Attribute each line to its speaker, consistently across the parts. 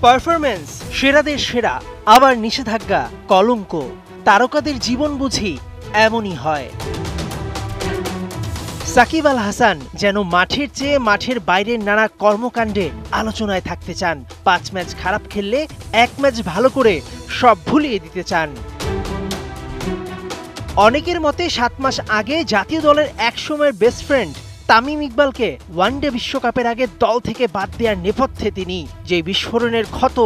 Speaker 1: Performance সেরাদের সেরা, আবার নিষেধাজ্ঞা কলঙ্ক। তারকাদের জীবন বুঝি এমনই হয়। সাকিব আল হাসান যেন মাঠের চেয়ে মাঠের বাইরের নানা কর্মকাণ্ডে আলোচনায় থাকতে চান। 5 ম্যাচ খারাপ খেললে 1 ম্যাচ ভালো করে সব ভুলিয়ে দিতে চান। অনেকের মতে 7 মাস আগে জাতীয় দলের একসময়ের বেস্ট ফ্রেন্ড তামিম ইকবালকে ওয়ানডে বিশ্বকাপের আগে দল থেকে বাদ দেওয়ার নেপথ্যে তিনি, যে বিস্ফোরণের ক্ষত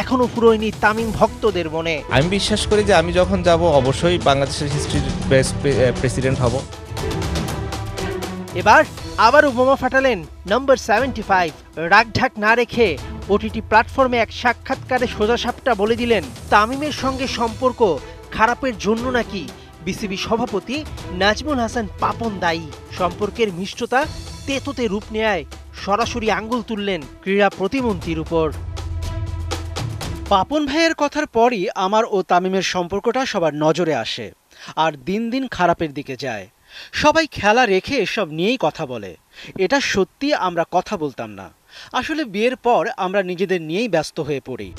Speaker 1: এখনো ফুরোয়নি তামিম ভক্তদের মনে।
Speaker 2: আমি বিশ্বাস করি যে আমি যখন যাব অবশ্যই বাংলাদেশের হিস্ট্রির বেস্ট প্রেসিডেন্ট হব।
Speaker 1: এবার আবারও বোমা ফাটালেন নম্বর 75। রাগঢাক না রেখে ওটিটি প্ল্যাটফর্মে এক সাক্ষাৎকারে সোজাসাপটা বলে দিলেন তামিমের সঙ্গে সম্পর্ক খারাপের জন্য নাকি বিসিবি সভাপতি নাজমুল হাসান পাপন দায়ী। সম্পর্কের মিষ্টতা তেতোতে রূপ নেয় সরাসরি আঙ্গুল তুললেন ক্রীড়া প্রতিমন্ত্রীর উপর।
Speaker 3: পাপন ভাইয়ের কথার পরই আমার ও তামিমের সম্পর্কটা সবার নজরে আসে, আর দিন দিন খারাপের দিকে যায়। সবাই খেলা রেখে এসব নিয়েই কথা বলে। এটা সত্যি আমরা কথা বলতাম না। আসলে বিয়ের পর আমরা নিজেদের নিয়েই ব্যস্ত হয়ে পড়ি।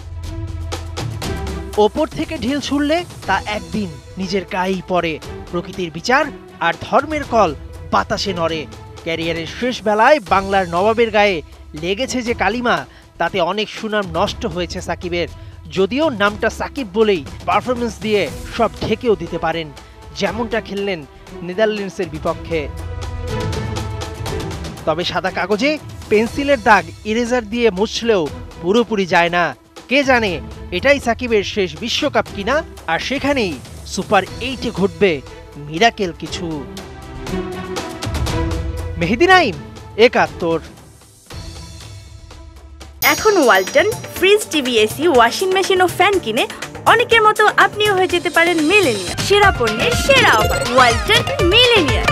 Speaker 1: ওপর থেকে ঢিল ছুড়লে তা একদিন নিজের গায়েই পড়ে। প্রকৃতির বিচার আর ধর্মের কল বাতাসে নড়ে। ক্যারিয়ারের শেষ বেলায় বাংলার নবাবের গায়ে লেগেছে যে কালিমা, তাতে অনেক সুনাম নষ্ট হয়েছে সাকিবের। যদিও নামটা সাকিব বলেই পারফরমেন্স দিয়ে সব ঢেকেও দিতে পারেন, যেমনটা খেললেন নেদারল্যান্ডসের বিপক্ষে। তবে সাদা কাগজে পেন্সিলের দাগ ইরেজার দিয়ে মুছলেও পুরোপুরি যায় না। কে জানে এটাই সাকিবের শেষ বিশ্বকাপ কিনা, আর সেখানেই সুপার 8-এ ঘটবে মিরাকেল কিছু। মেহেদী নাইম, 71।
Speaker 4: এখন Walton fridge, TV, AC, washing machine ও ফ্যান কিনে অনেকের মতো আপনিও হয়ে যেতে পারেন মিলেনিয়ার। সেরা পণ্যের সেরা অফার, ওয়ালটন মিলেনিয়ার।